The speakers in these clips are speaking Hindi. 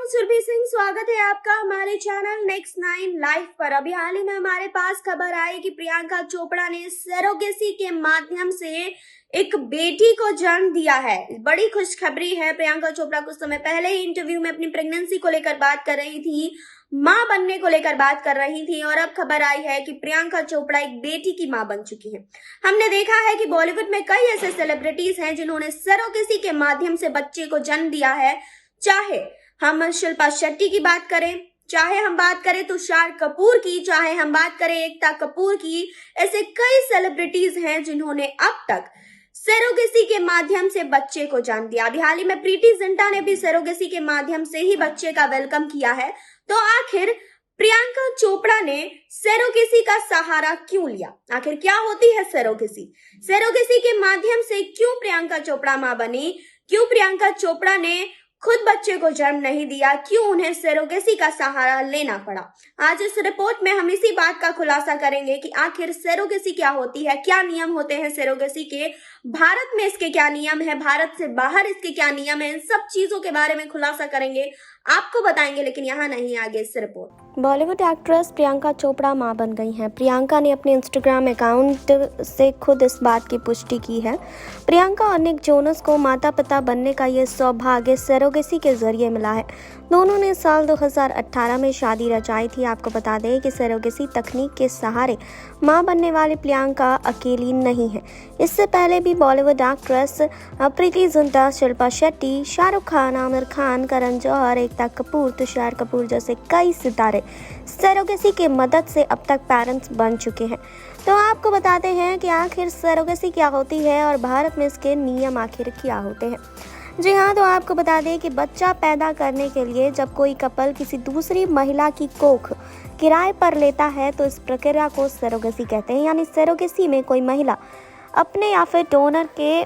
सुरभि सिंह, स्वागत है आपका हमारे चैनल नेक्स्ट 9 लाइव पर। अभी हाल ही में हमारे पास खबर आई कि प्रियंका चोपड़ा ने सरोगेसी के माध्यम से एक बेटी को जन्म दिया है। बड़ी खुशखबरी है। प्रियंका चोपड़ा कुछ समय पहले ही इंटरव्यू में अपनी प्रेगनेंसी को लेकर बात कर रही थी, मां बनने को लेकर बात कर रही थी, और अब खबर आई है कि प्रियंका चोपड़ा एक बेटी की मां बन चुकी है। हमने देखा है कि बॉलीवुड में कई ऐसे सेलिब्रिटीज हैं जिन्होंने सरोगेसी के माध्यम से बच्चे को जन्म दिया है। चाहे हम शिल्पा शेट्टी की बात करें, चाहे हम बात करें तुषार कपूर की, चाहे हम बात करें एकता कपूर की, ऐसे कई सेलिब्रिटीज हैं जिन्होंने अब तक सरोगेसी के माध्यम से बच्चे को जन्म दिया। अभी हाल ही में प्रीति जिंटा ने भी सरोगेसी के माध्यम से ही बच्चे का वेलकम किया है। तो आखिर प्रियंका चोपड़ा ने सरोगेसी का सहारा क्यों लिया? आखिर क्या होती है सरोगेसी? सरोगेसी के माध्यम से क्यों प्रियंका चोपड़ा मां बनी? क्यों प्रियंका चोपड़ा ने खुद बच्चे को जन्म नहीं दिया? क्यों उन्हें सरोगेसी का सहारा लेना पड़ा? आज इस रिपोर्ट में हम इसी बात का खुलासा करेंगे कि आखिर सरोगेसी क्या होती है, क्या नियम होते हैं सरोगेसी के, भारत में इसके क्या नियम है, भारत से बाहर इसके क्या नियम है। इन सब चीजों के बारे में खुलासा करेंगे, आपको बताएंगे, लेकिन यहाँ नहीं, आगे इस रिपोर्ट। बॉलीवुड एक्ट्रेस प्रियंका चोपड़ा मां बन गई हैं। प्रियंका ने अपने इंस्टाग्राम अकाउंट से खुद इस बात की पुष्टि की है। प्रियंका और निक जोनस को माता पिता बनने का ये सौभाग्य सरोगेसी के जरिए मिला है। दोनों ने साल 2018 में शादी रचाई थी। आपको बता दें कि सरोगेसी तकनीक के सहारे मां बनने वाली प्रियंका अकेली नहीं है। इससे पहले भी बॉलीवुड एक्ट्रेस प्रीति जिंटा, शिल्पा शेट्टी, शाहरुख खान, आमिर खान, करण जौहर, एकता कपूर, तुषार कपूर जैसे कई सितारे सरोगेसी के मदद से अब तक पेरेंट्स बन चुके हैं। तो आपको बताते हैं कि आखिर सरोगेसी क्या होती है और भारत में इसके नियम आखिर क्या होते हैं। जी हाँ, तो आपको बता दें कि बच्चा पैदा करने के लिए जब कोई कपल किसी दूसरी महिला की कोख किराए पर लेता है तो इस प्रक्रिया को सरोगेसी कहते हैं। यानी सरोगेसी में कोई महिला अपने या फिर डोनर के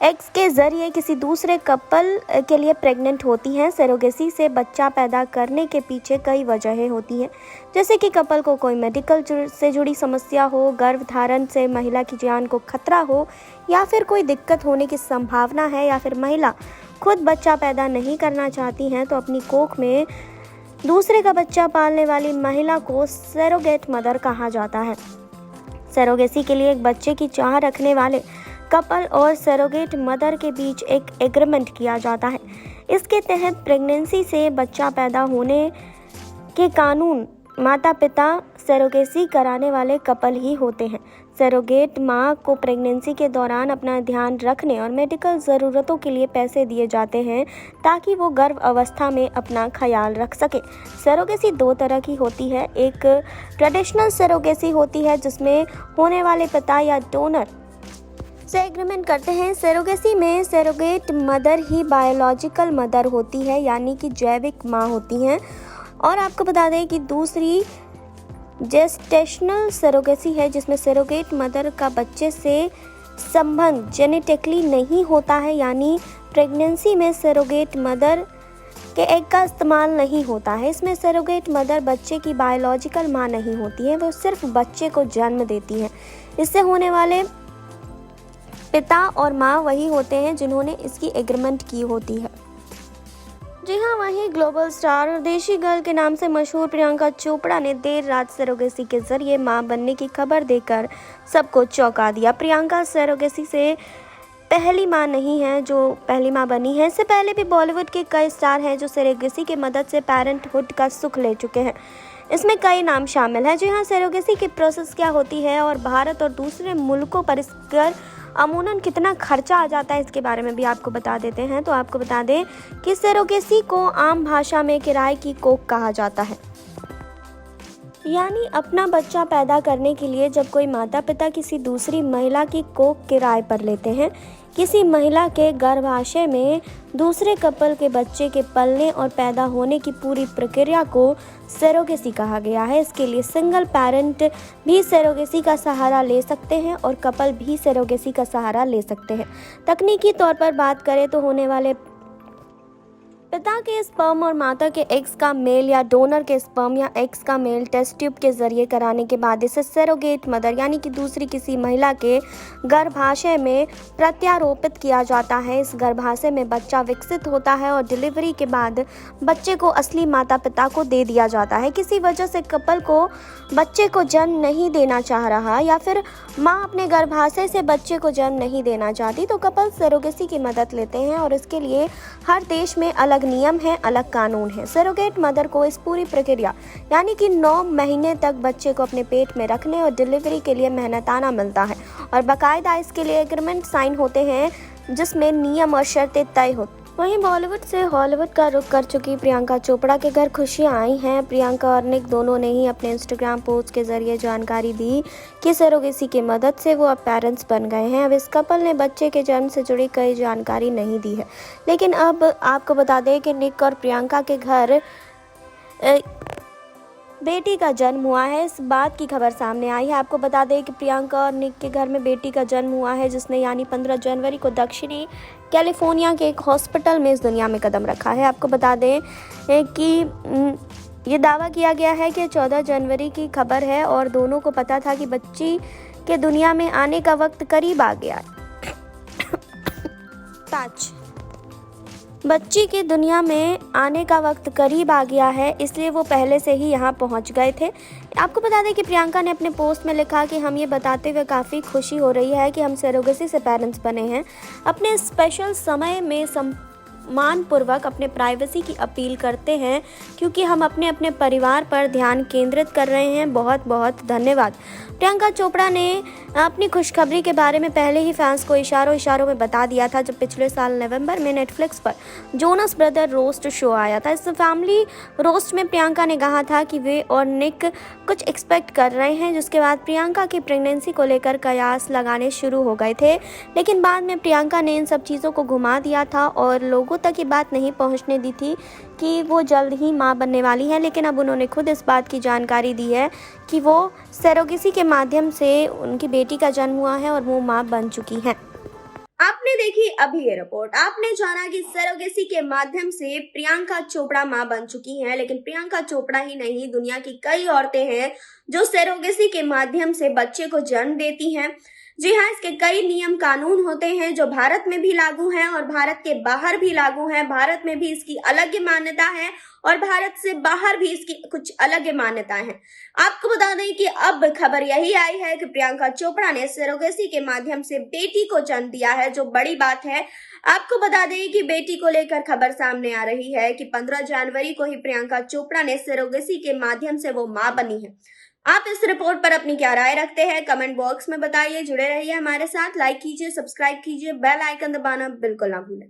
एग्स के जरिए किसी दूसरे कपल के लिए प्रेग्नेंट होती हैं। सरोगेसी से बच्चा पैदा करने के पीछे कई वजहें होती हैं, जैसे कि कपल को कोई मेडिकल से जुड़ी समस्या हो, गर्भधारण से महिला की जान को खतरा हो, या फिर कोई दिक्कत होने की संभावना है, या फिर महिला खुद बच्चा पैदा नहीं करना चाहती हैं तो अपनी कोख में दूसरे का बच्चा पालने वाली महिला को सरोगेट मदर कहा जाता है। सरोगेसी के लिए एक बच्चे की चाह रखने वाले कपल और सरोगेट मदर के बीच एक एग्रीमेंट किया जाता है। इसके तहत प्रेगनेंसी से बच्चा पैदा होने के कानून माता पिता सरोगेसी कराने वाले कपल ही होते हैं। सरोगेट माँ को प्रेगनेंसी के दौरान अपना ध्यान रखने और मेडिकल ज़रूरतों के लिए पैसे दिए जाते हैं ताकि वो गर्भ अवस्था में अपना ख्याल रख सके। सरोगेसी दो तरह की होती है। एक ट्रेडिशनल सरोगेसी होती है जिसमें होने वाले पिता या डोनर से एग्रीमेंट करते हैं। सरोगेसी में सरोगेट मदर ही बायोलॉजिकल मदर होती है, यानी कि जैविक माँ होती हैं। और आपको बता दें कि दूसरी जेस्टेशनल सरोगेसी है जिसमें सरोगेट मदर का बच्चे से संबंध जेनेटिकली नहीं होता है, यानी प्रेगनेंसी में सरोगेट मदर के एग का इस्तेमाल नहीं होता है। इसमें सरोगेट मदर बच्चे की बायोलॉजिकल माँ नहीं होती है, वो सिर्फ बच्चे को जन्म देती है। इससे होने वाले पिता और माँ वही होते हैं जिन्होंने इसकी एग्रीमेंट की होती है। जी हाँ, वहीं ग्लोबल स्टार और देशी गर्ल के नाम से मशहूर प्रियंका चोपड़ा ने देर रात सरोगेसी के जरिए मां बनने की खबर देकर सबको चौंका दिया। प्रियंका सरोगेसी से पहली मां नहीं है जो पहली मां बनी है। इससे पहले भी बॉलीवुड के कई स्टार हैं जो सरोगेसी की मदद से पेरेंटहुड का सुख ले चुके हैं। इसमें कई नाम शामिल हैं। जी हाँ, सरोगेसी की प्रोसेस क्या होती है और भारत और दूसरे मुल्कों पर इसका अमूमन कितना खर्चा आ जाता है, इसके बारे में भी आपको बता देते हैं। तो आपको बता दें कि सरोगेसी को आम भाषा में किराए की कोख कहा जाता है। यानी अपना बच्चा पैदा करने के लिए जब कोई माता पिता किसी दूसरी महिला की कोख किराए पर लेते हैं, किसी महिला के गर्भाशय में दूसरे कपल के बच्चे के पलने और पैदा होने की पूरी प्रक्रिया को सरोगेसी कहा गया है। इसके लिए सिंगल पेरेंट भी सरोगेसी का सहारा ले सकते हैं और कपल भी सरोगेसी का सहारा ले सकते हैं। तकनीकी तौर पर बात करें तो होने वाले पिता के स्पर्म और माता के एग्स का मेल या डोनर के स्पर्म या एग्स का मेल टेस्ट ट्यूब के जरिए कराने के बाद इसे सरोगेट मदर यानी कि दूसरी किसी महिला के गर्भाशय में प्रत्यारोपित किया जाता है। इस गर्भाशय में बच्चा विकसित होता है और डिलीवरी के बाद बच्चे को असली माता पिता को दे दिया जाता है। किसी वजह से कपल को बच्चे को जन्म नहीं देना चाह रहा या फिर माँ अपने गर्भाशय से बच्चे को जन्म नहीं देना चाहती तो कपल सरोगेसी की मदद लेते हैं और इसके लिए हर देश में अलग नियम है, अलग कानून है। सरोगेट मदर को इस पूरी प्रक्रिया यानी कि 9 महीने तक बच्चे को अपने पेट में रखने और डिलीवरी के लिए मेहनताना मिलता है और बाकायदा इसके लिए एग्रीमेंट साइन होते हैं जिसमें नियम और शर्तें तय होती। वहीं बॉलीवुड से हॉलीवुड का रुख कर चुकी प्रियंका चोपड़ा के घर खुशियां आई हैं। प्रियंका और निक दोनों ने ही अपने इंस्टाग्राम पोस्ट के जरिए जानकारी दी कि सरोगेसी की मदद से वो अब पेरेंट्स बन गए हैं। अब इस कपल ने बच्चे के जन्म से जुड़ी कई जानकारी नहीं दी है, लेकिन अब आपको बता दें कि निक और प्रियंका के घर बेटी का जन्म हुआ है। इस बात की खबर सामने आई है। आपको बता दें कि प्रियंका और निक के घर में बेटी का जन्म हुआ है जिसने यानी 15 जनवरी को दक्षिणी कैलिफोर्निया के एक हॉस्पिटल में इस दुनिया में कदम रखा है। आपको बता दें कि ये दावा किया गया है कि 14 जनवरी की खबर है और दोनों को पता था कि बच्ची के दुनिया में आने का वक्त करीब आ गया है। बच्ची की दुनिया में आने का वक्त करीब आ गया है, इसलिए वो पहले से ही यहाँ पहुँच गए थे। आपको बता दें कि प्रियंका ने अपने पोस्ट में लिखा कि हम ये बताते हुए काफ़ी खुशी हो रही है कि हम सरोगेसी से पेरेंट्स बने हैं। अपने स्पेशल समय में सम्मानपूर्वक अपने प्राइवेसी की अपील करते हैं क्योंकि हम अपने अपने परिवार पर ध्यान केंद्रित कर रहे हैं। बहुत बहुत धन्यवाद। प्रियंका चोपड़ा ने अपनी खुशखबरी के बारे में पहले ही फैंस को इशारों में बता दिया था जब पिछले साल नवंबर में नेटफ्लिक्स पर जोनस ब्रदर रोस्ट शो आया था। इस फैमिली रोस्ट में प्रियंका ने कहा था कि वे और निक कुछ एक्सपेक्ट कर रहे हैं, जिसके बाद प्रियंका की प्रेगनेंसी को लेकर कयास लगाने शुरू हो गए थे, लेकिन बाद में प्रियंका ने इन सब चीज़ों को घुमा दिया था और लोगों तक ये बात नहीं पहुंचने दी थी कि वो जल्द ही मां बनने वाली हैं। लेकिन अब उन्होंने खुद इस बात की जानकारी दी है कि वो सरोगेसी के माध्यम से उनकी बेटी का जन्म हुआ है और वो मां बन चुकी हैं। आपने देखी अभी ये रिपोर्ट। आपने जाना कि सरोगेसी के माध्यम से प्रियंका चोपड़ा मां बन चुकी हैं, लेकिन प्रियंका चोपड़ा ही नहीं, दुनिया की कई औरतें हैं जो सरोगेसी के माध्यम से बच्चे को जन्म देती हैं। जी हाँ, इसके कई नियम कानून होते हैं जो भारत में भी लागू हैं और भारत के बाहर भी लागू हैं। भारत में भी इसकी अलग मान्यता है और भारत से बाहर भी इसकी कुछ अलग मान्यताएं हैं। आपको बता दें कि अब खबर यही आई है कि प्रियंका चोपड़ा ने सरोगेसी के माध्यम से बेटी को जन्म दिया है, जो बड़ी बात है। आपको बता दें कि बेटी को लेकर खबर सामने आ रही है कि 15 जनवरी को ही प्रियंका चोपड़ा ने सरोगेसी के माध्यम से वो मां बनी है। आप इस रिपोर्ट पर अपनी क्या राय रखते हैं, कमेंट बॉक्स में बताइए। जुड़े रहिए हमारे साथ, लाइक कीजिए, सब्सक्राइब कीजिए, बेल आइकन दबाना बिल्कुल ना भूलें।